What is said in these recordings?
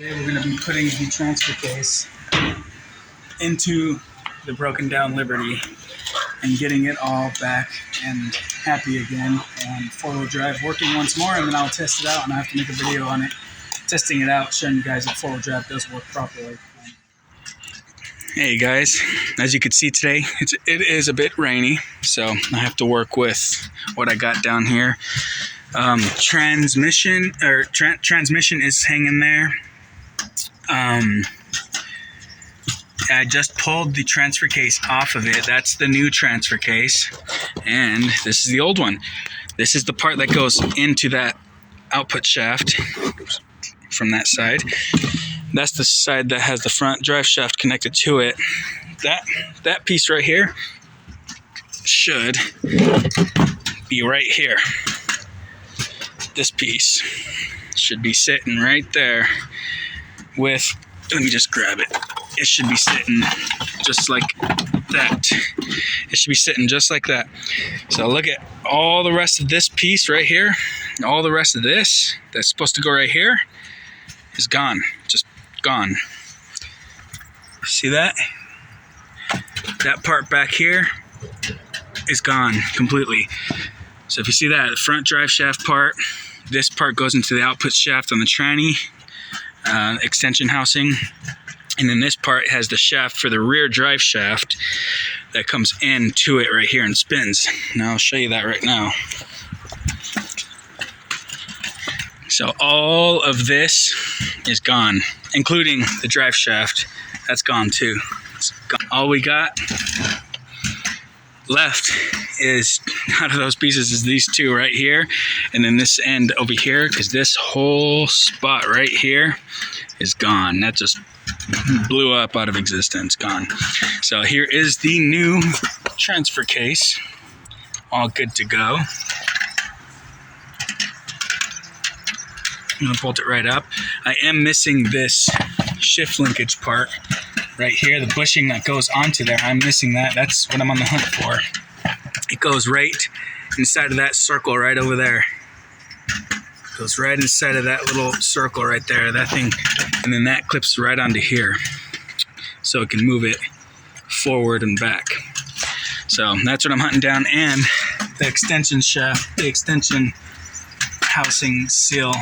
Today we're going to be putting the transfer case into the broken down Liberty and getting it all back and happy again, and four-wheel drive working once more, and then I'll test it out and I have to make a video on it, testing it out, showing you guys that four-wheel drive does work properly. Hey guys, as you can see today, it is a bit rainy, so I have to work with what I got down here. Transmission is hanging there. I just pulled the transfer case off of it. That's the new transfer case, and this is the old one. This is the part that goes into that output shaft from that side. That's the side that has the front drive shaft connected to it. That piece right here should be right here. This piece should be sitting right there with, let me just grab it. It should be sitting just like that. It should be sitting just like that. So look at all the rest of this piece right here. All the rest of this that's supposed to go right here is gone. Just gone. See that? That part back here is gone completely. So if you see that, the front drive shaft part, this part goes into the output shaft on the tranny extension housing. And then this part has the shaft for the rear drive shaft that comes into it right here and spins. Now I'll show you that right now. So all of this is gone, including the drive shaft. That's gone too. All we got left is, out of those pieces, is these two right here, and then this end over here, because this whole spot right here is gone. That just blew up out of existence, gone. So here is the new transfer case, all good to go. I'm gonna bolt it right up. I am missing this shift linkage part right here, the bushing that goes onto there. I'm missing that. That's what I'm on the hunt for. It goes right inside of that circle right over there. It goes right inside of that little circle right there, that thing, and then that clips right onto here, so it can move it forward and back. So that's what I'm hunting down, and the extension shaft, the extension housing seal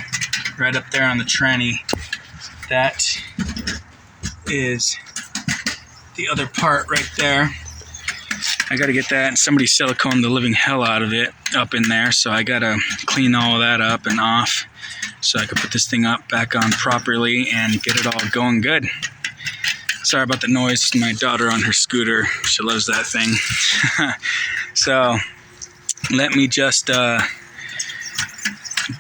right up there on the tranny. That is the other part right there. I gotta get that. Somebody siliconed the living hell out of it up in there, so I gotta clean all of that up and off so I can put this thing up back on properly and get it all going good. Sorry about the noise. My daughter on her scooter, she loves that thing. So let me just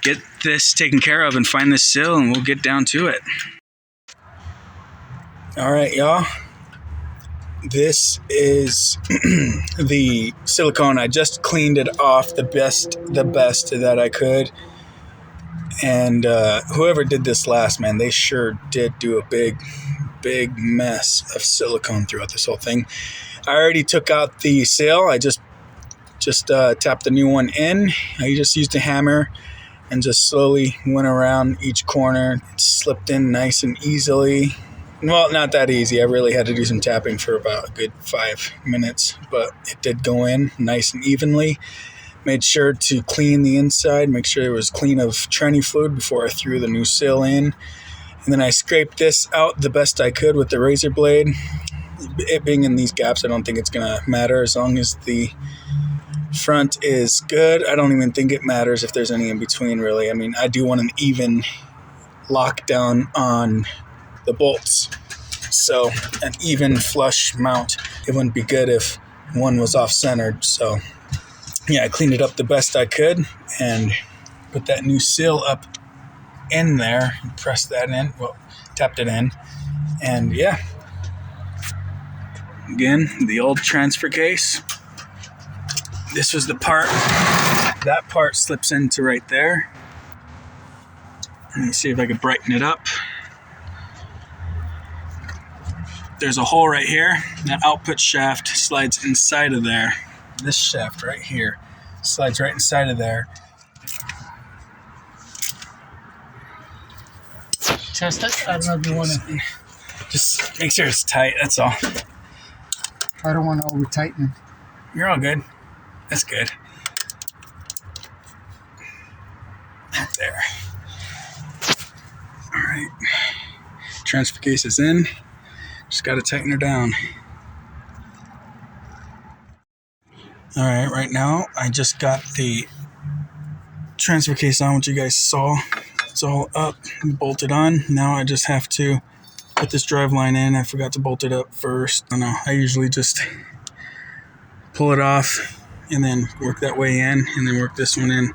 get this taken care of and find this sill, and we'll get down to it. All right, y'all. This is the silicone. I just cleaned it off the best that I could. And whoever did this last, man, they sure did do a big mess of silicone throughout this whole thing. I already took out the seal. I just tapped the new one in. I just used a hammer and just slowly went around each corner. It slipped in nice and easily. Well, not that easy. I really had to do some tapping for about a good 5 minutes, but it did go in nice and evenly. Made sure to clean the inside, make sure it was clean of tranny fluid before I threw the new seal in. And then I scraped this out the best I could with the razor blade. It being in these gaps, I don't think it's going to matter as long as the front is good. I don't even think it matters if there's any in between, really. I mean, I do want an even lockdown on the bolts, so an even flush mount. It wouldn't be good if one was off-centered. So yeah, I cleaned it up the best I could and put that new seal up in there and pressed that in, well, tapped it in, and yeah, again, the old transfer case. This was the part, that part slips into right there. Let me see if I can brighten it up. There's a hole right here. That output shaft slides inside of there. This shaft right here slides right inside of there. test it? I don't know if you want to. Just make sure it's tight, that's all. I don't want to over tighten. You're all good. That's good. There. All right. Transfer case is in. Just got to tighten her down. All right, right now I just got the transfer case on, which you guys saw. It's all up and bolted on. Now I just have to put this drive line in. I forgot to bolt it up first. I don't know. I usually just pull it off and then work that way in and then work this one in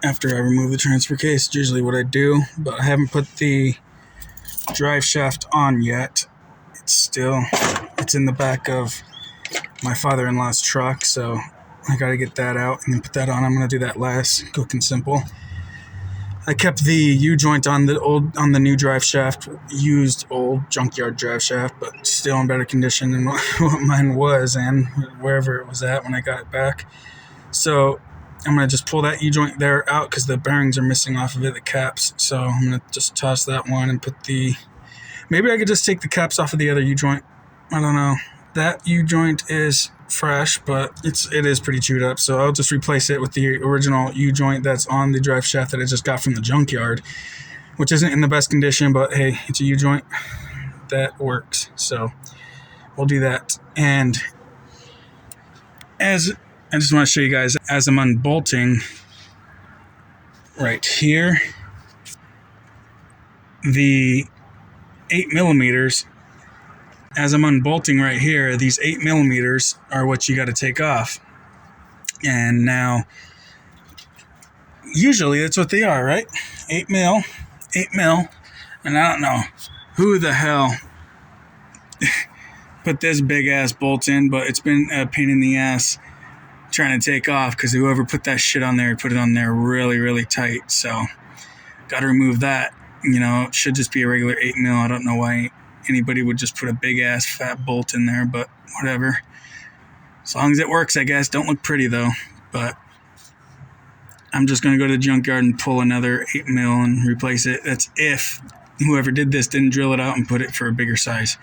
after I remove the transfer case. It's usually what I do, but I haven't put the drive shaft on yet. It's in the back of my father-in-law's truck, so I got to get that out and then put that on. I'm going to do that last, quick and simple. I kept the U-joint on the new drive shaft, used old junkyard drive shaft, but still in better condition than what mine was and wherever it was at when I got it back. So I'm going to just pull that U-joint there out because the bearings are missing off of it, the caps. So I'm going to just toss that one and put maybe I could just take the caps off of the other U-joint. I don't know. That U-joint is fresh, but it is pretty chewed up, so I'll just replace it with the original U-joint that's on the drive shaft that I just got from the junkyard, which isn't in the best condition, but hey, it's a U-joint that works, so we'll do that. And as I just want to show you guys, as I'm unbolting right here, the 8mm, as I'm unbolting right here, these 8mm are what you got to take off. And now, usually that's what they are, right? 8 mil. And I don't know who the hell put this big ass bolt in, but it's been a pain in the ass trying to take off because whoever put that shit on there put it on there really, really tight. So, got to remove that. You know, it should just be a regular 8 mil. I don't know why anybody would just put a big ass fat bolt in there, but whatever. As long as it works, I guess. Don't look pretty though, but I'm just going to go to the junkyard and pull another 8 mil and replace it. That's if whoever did this didn't drill it out and put it for a bigger size,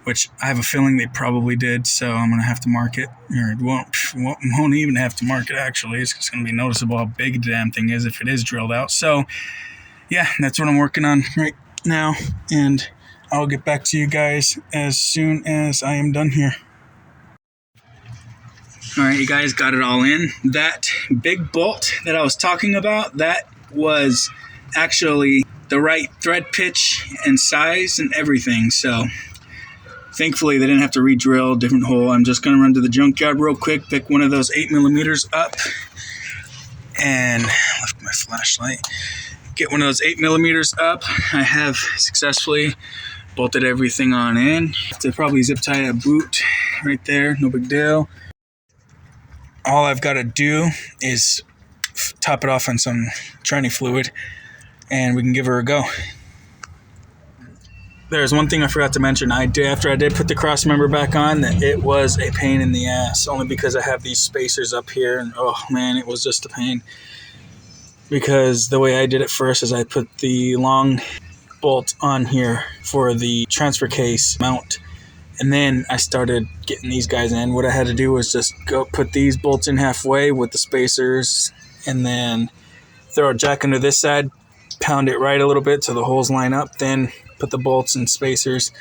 which I have a feeling they probably did, so I'm going to have to mark it. Or won't even have to mark it, actually. It's just going to be noticeable how big the damn thing is if it is drilled out. So, yeah, that's what I'm working on right now, and I'll get back to you guys as soon as I am done here. All right, you guys, got it all in. That big bolt that I was talking about, that was actually the right thread pitch and size and everything. So thankfully they didn't have to re-drill, different hole. I'm just going to run to the junkyard real quick, pick one of those 8mm up, and left my flashlight. Get one of those 8mm up. I have successfully bolted everything on in. To probably zip tie a boot right there, no big deal. All I've got to do is top it off on some tranny fluid and we can give her a go. There's one thing I forgot to mention. After I did put the cross member back on, that it was a pain in the ass, only because I have these spacers up here, and oh man, it was just a pain. Because the way I did it first is I put the long bolt on here for the transfer case mount, and then I started getting these guys in. What I had to do was just go put these bolts in halfway with the spacers, and then throw a jack under this side, pound it right a little bit so the holes line up, then put the bolts and spacers,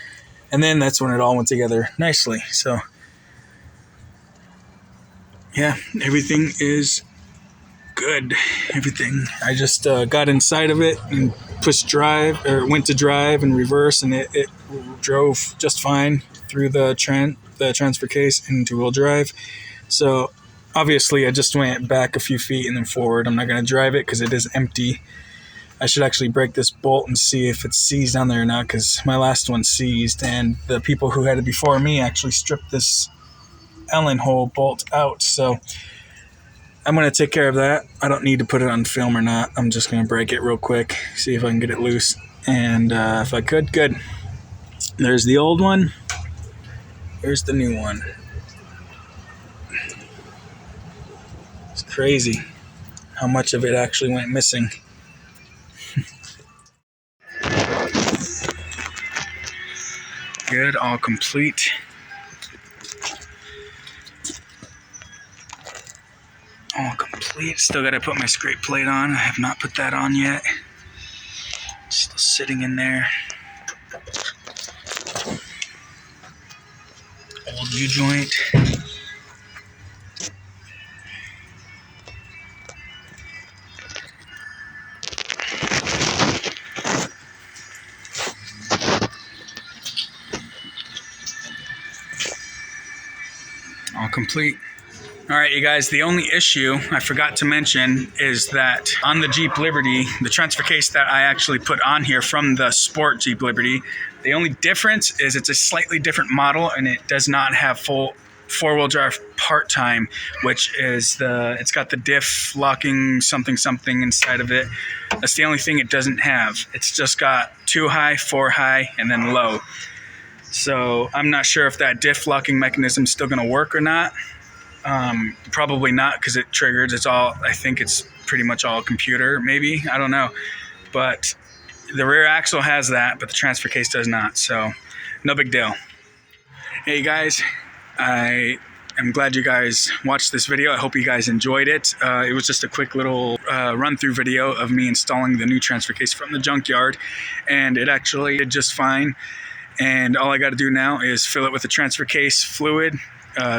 and then that's when it all went together nicely. So yeah, everything is good. Everything. I just got inside of it and went to drive and reverse, and it drove just fine through the transfer case into wheel drive. So obviously I just went back a few feet and then forward. I'm not going to drive it because it is empty. I should actually break this bolt and see if it's seized on there or not, because my last one seized, and the people who had it before me actually stripped this Allen hole bolt out. So I'm going to take care of that. I don't need to put it on film or not. I'm just going to break it real quick, see if I can get it loose. And if I could, good. There's the old one. Here's the new one. It's crazy how much of it actually went missing. Good, all complete. All complete. Still got to put my scrape plate on. I have not put that on yet. Still sitting in there. Old U-joint. All complete. All right, you guys, the only issue I forgot to mention is that on the Jeep Liberty, the transfer case that I actually put on here from the Sport Jeep Liberty, the only difference is it's a slightly different model and it does not have full four-wheel drive part-time, which is it's got the diff locking something inside of it. That's the only thing it doesn't have. It's just got 2 high, 4 high, and then low. So I'm not sure if that diff locking mechanism is still going to work or not. Probably not, because it triggers. I think it's pretty much all computer, maybe. I don't know. But the rear axle has that, but the transfer case does not. So no big deal. Hey guys, I am glad you guys watched this video. I hope you guys enjoyed it. It was just a quick little run-through video of me installing the new transfer case from the junkyard, and it actually did just fine. And all I got to do now is fill it with the transfer case fluid,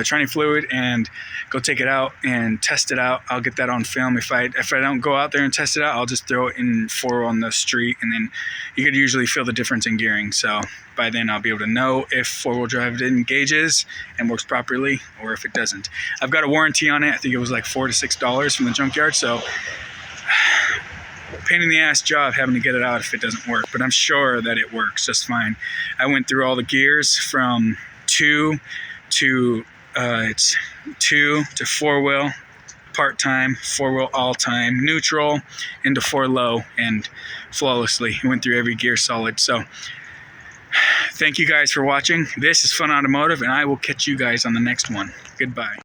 training fluid, and go take it out and test it out. I'll get that on film. If I don't go out there and test it out, I'll just throw it in 4 on the street, and then you could usually feel the difference in gearing. So by then I'll be able to know if 4-wheel drive engages and works properly or if it doesn't. I've got a warranty on it. I think it was like $4 to $6 from the junkyard. So pain in the ass job having to get it out if it doesn't work, but I'm sure that it works just fine. I went through all the gears from 2 to 4-wheel part-time, 4-wheel all-time, neutral, into 4 low, and flawlessly. I went through every gear solid. So thank you guys for watching. This is Fun Automotive, and I will catch you guys on the next one. Goodbye.